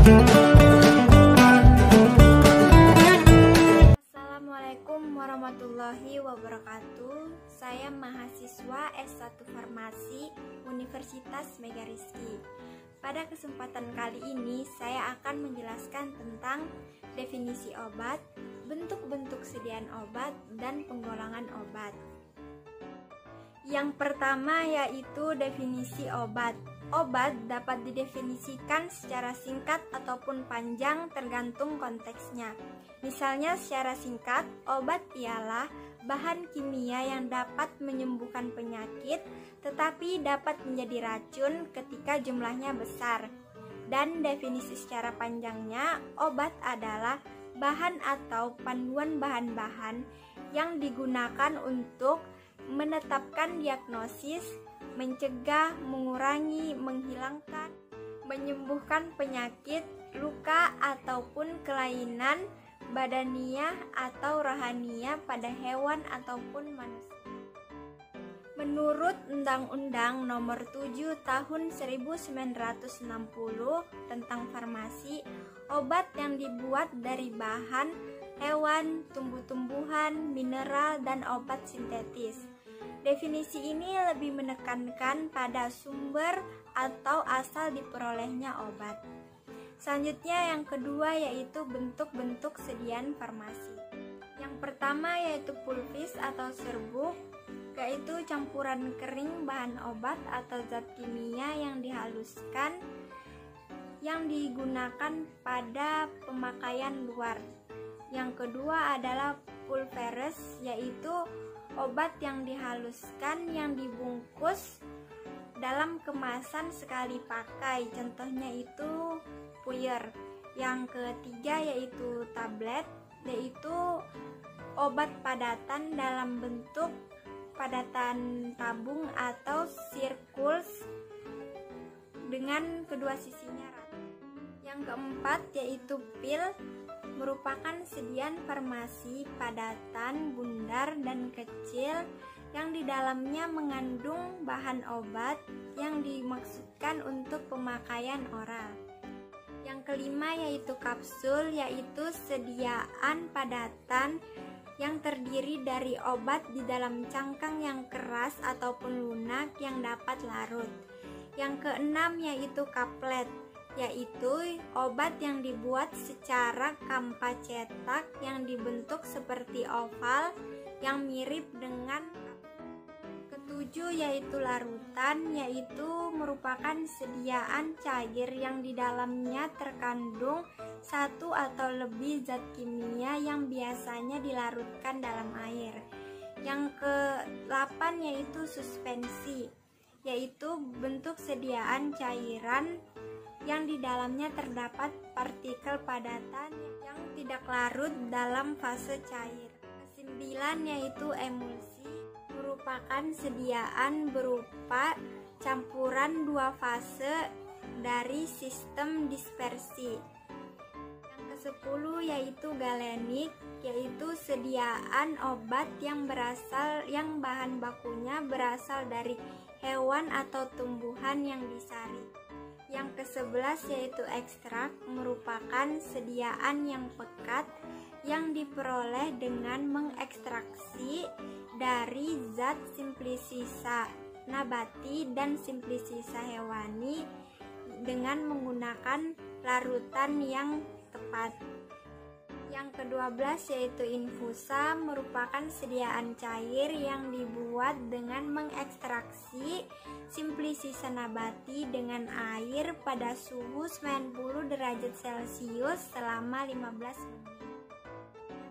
Assalamualaikum warahmatullahi wabarakatuh. Saya mahasiswa S1 Farmasi Universitas Mega Rizky. Pada kesempatan kali ini saya akan menjelaskan tentang definisi obat, bentuk-bentuk sediaan obat, dan penggolongan obat. Yang pertama yaitu definisi obat. Obat dapat didefinisikan secara singkat ataupun panjang tergantung konteksnya. Misalnya secara singkat, obat ialah bahan kimia yang dapat menyembuhkan penyakit tetapi dapat menjadi racun ketika jumlahnya besar. Dan definisi secara panjangnya, obat adalah bahan atau panduan bahan-bahan yang digunakan untuk menetapkan diagnosis, mencegah, mengurangi, menghilangkan, menyembuhkan penyakit, luka ataupun kelainan badaniah atau rohaniah pada hewan ataupun manusia. Menurut Undang-Undang Nomor 7 Tahun 1960 tentang farmasi, obat yang dibuat dari bahan hewan, tumbuh-tumbuhan, mineral, dan obat sintetis. Definisi ini lebih menekankan pada sumber atau asal diperolehnya obat. Selanjutnya yang kedua yaitu bentuk-bentuk sediaan farmasi. Yang pertama yaitu pulvis atau serbuk, yaitu campuran kering bahan obat atau zat kimia yang dihaluskan yang digunakan pada pemakaian luar. Yang kedua adalah pulveres, yaitu obat yang dihaluskan yang dibungkus dalam kemasan sekali pakai, contohnya itu puyer. Yang ketiga yaitu tablet, yaitu obat padatan dalam bentuk padatan tabung atau sirkuls dengan kedua sisinya rata. Yang keempat yaitu pil, merupakan sediaan farmasi padatan, bundar, dan kecil yang di dalamnya mengandung bahan obat yang dimaksudkan untuk pemakaian oral. Yang kelima yaitu kapsul, yaitu sediaan padatan yang terdiri dari obat di dalam cangkang yang keras ataupun lunak yang dapat larut. Yang keenam yaitu kaplet, yaitu obat yang dibuat secara kampa cetak yang dibentuk seperti oval yang mirip dengan. Ketujuh yaitu larutan, yaitu merupakan sediaan cair yang di dalamnya terkandung satu atau lebih zat kimia yang biasanya dilarutkan dalam air. Yang ke-8 yaitu suspensi, yaitu bentuk sediaan cairan yang di dalamnya terdapat partikel padatan yang tidak larut dalam fase cair. Ke-9 yaitu emulsi, merupakan sediaan berupa campuran dua fase dari sistem dispersi. Yang ke-10 yaitu galenik, yaitu sediaan obat yang bahan bakunya berasal dari hewan atau tumbuhan yang disaring. Yang ke-11 yaitu ekstrak, merupakan sediaan yang pekat yang diperoleh dengan mengekstraksi dari zat simplisisa nabati dan simplisisa hewani dengan menggunakan larutan yang tepat. Yang ke-12 yaitu infusa, merupakan sediaan cair yang dibuat dengan mengekstraksi simplisisa nabati dengan air pada suhu 90 derajat Celcius selama 15 menit.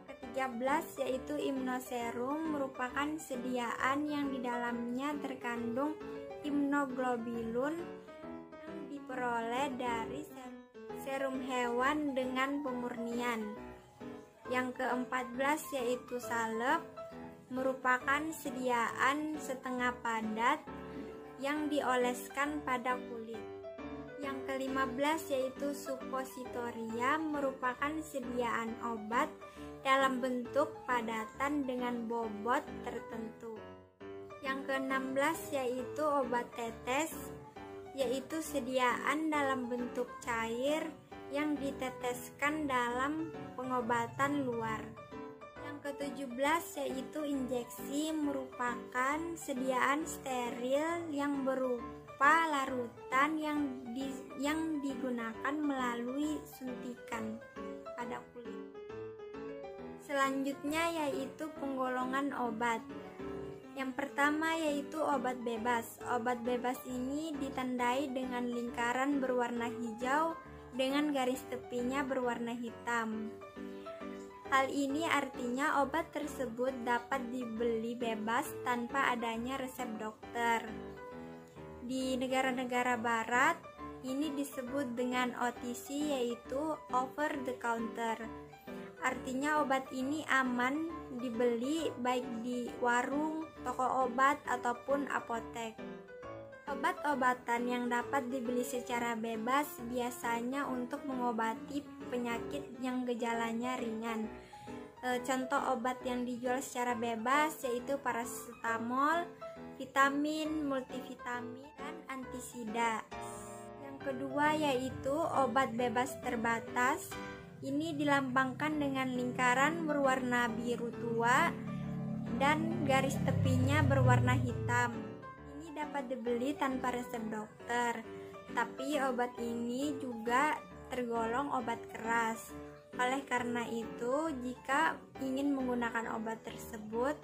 Ke-13 yaitu imnoserum, merupakan sediaan yang di dalamnya terkandung imnoglobulin yang diperoleh dari serum hewan dengan pemurnian. Yang ke-14 yaitu salep, merupakan sediaan setengah padat yang dioleskan pada kulit. Yang ke-15 yaitu suppositoria, merupakan sediaan obat dalam bentuk padatan dengan bobot tertentu. Yang ke-16 yaitu obat tetes, yaitu sediaan dalam bentuk cair yang diteteskan dalam pengobatan luar. Yang ke-17 yaitu injeksi, merupakan sediaan steril yang berupa larutan yang digunakan melalui suntikan pada kulit. Selanjutnya yaitu penggolongan obat. Yang pertama yaitu obat bebas. Obat bebas ini ditandai dengan lingkaran berwarna hijau dengan garis tepinya berwarna hitam. Hal ini artinya obat tersebut dapat dibeli bebas tanpa adanya resep dokter. Di negara-negara barat, ini disebut dengan OTC, yaitu over the counter. Artinya obat ini aman dibeli baik di warung, toko obat, ataupun apotek. Obat-obatan yang dapat dibeli secara bebas biasanya untuk mengobati penyakit yang gejalanya ringan. Contoh obat yang dijual secara bebas yaitu paracetamol, vitamin, multivitamin, dan antisida. Yang kedua yaitu obat bebas terbatas. Ini dilambangkan dengan lingkaran berwarna biru tua dan garis tepinya berwarna hitam. Ini dapat dibeli tanpa resep dokter, tapi obat ini juga tergolong obat keras. Oleh karena itu, jika ingin menggunakan obat tersebut,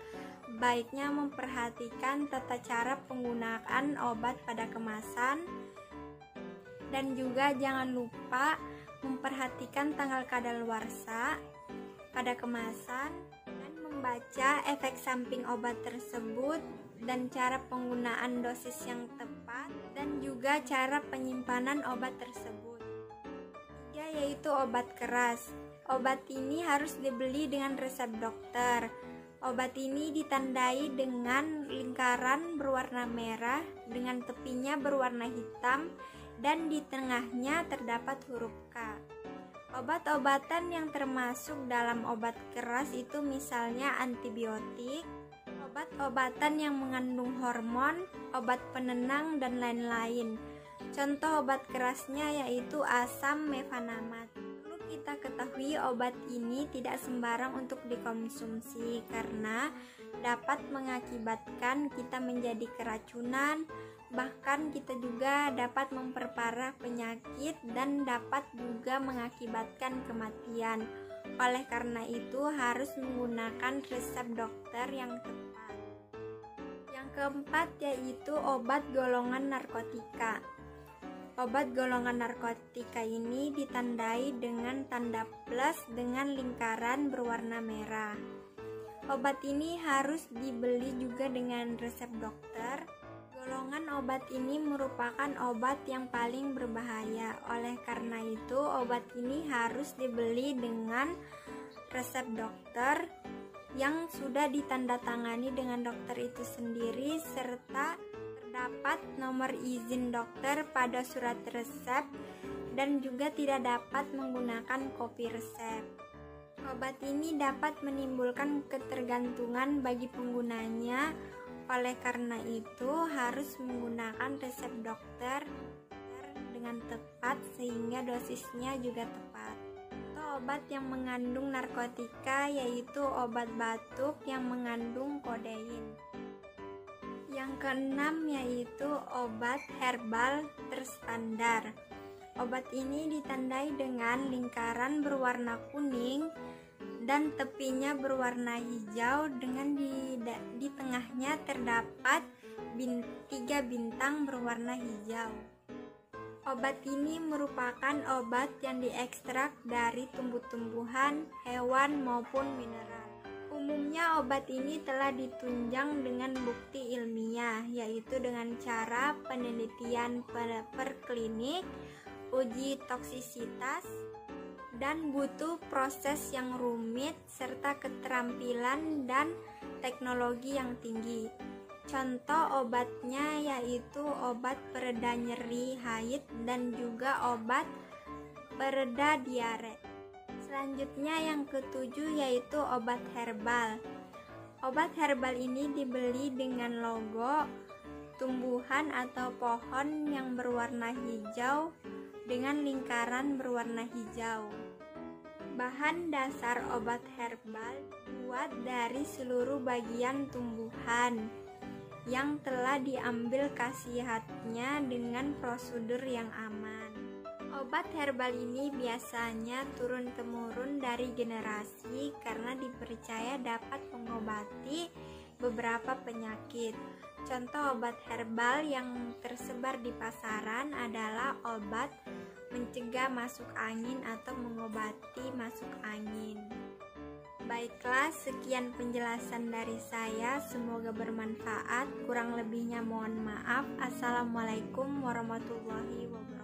baiknya memperhatikan tata cara penggunaan obat pada kemasan, dan juga jangan lupa memperhatikan tanggal kadaluarsa pada kemasan, dan membaca efek samping obat tersebut dan cara penggunaan dosis yang tepat, dan juga cara penyimpanan obat tersebut. Tiga yaitu obat keras. Obat ini harus dibeli dengan resep dokter. Obat ini ditandai dengan lingkaran berwarna merah dengan tepinya berwarna hitam dan di tengahnya terdapat huruf K. Obat-obatan yang termasuk dalam obat keras itu misalnya antibiotik, obat-obatan yang mengandung hormon, obat penenang, dan lain-lain. Contoh obat kerasnya yaitu asam mefanamat. Perlu kita ketahui obat ini tidak sembarang untuk dikonsumsi karena dapat mengakibatkan kita menjadi keracunan. Bahkan kita juga dapat memperparah penyakit dan dapat juga mengakibatkan kematian. Oleh karena itu harus menggunakan resep dokter yang tepat. Yang keempat yaitu obat golongan narkotika. Obat golongan narkotika ini ditandai dengan tanda plus dengan lingkaran berwarna merah. Obat ini harus dibeli juga dengan resep dokter. Golongan obat ini merupakan obat yang paling berbahaya. Oleh karena itu, obat ini harus dibeli dengan resep dokter yang sudah ditandatangani dengan dokter itu sendiri, serta terdapat nomor izin dokter pada surat resep, dan juga tidak dapat menggunakan kopi resep. Obat ini dapat menimbulkan ketergantungan bagi penggunanya. Oleh karena itu harus menggunakan resep dokter dengan tepat sehingga dosisnya juga tepat. Atau obat yang mengandung narkotika yaitu obat batuk yang mengandung kodein. Yang keenam yaitu obat herbal terstandar. Obat ini ditandai dengan lingkaran berwarna kuning dan tepinya berwarna hijau dengan di tengahnya terdapat 3 bintang berwarna hijau. Obat ini merupakan obat yang diekstrak dari tumbuh-tumbuhan, hewan maupun mineral. Umumnya obat ini telah ditunjang dengan bukti ilmiah, yaitu dengan cara penelitian perklinik, uji toksisitas, dan butuh proses yang rumit serta keterampilan dan teknologi yang tinggi. Contoh obatnya yaitu obat pereda nyeri haid dan juga obat pereda diare. Selanjutnya yang ketujuh yaitu obat herbal. Obat herbal ini dibeli dengan logo tumbuhan atau pohon yang berwarna hijau dengan lingkaran berwarna hijau. Bahan dasar obat herbal dibuat dari seluruh bagian tumbuhan yang telah diambil khasiatnya dengan prosedur yang aman. Obat herbal ini biasanya turun-temurun dari generasi karena dipercaya dapat mengobati beberapa penyakit. Contoh obat herbal yang tersebar di pasaran adalah obat mencegah masuk angin atau mengobati masuk angin. Baiklah, sekian penjelasan dari saya, semoga bermanfaat. Kurang lebihnya mohon maaf. Assalamualaikum warahmatullahi wabarakatuh.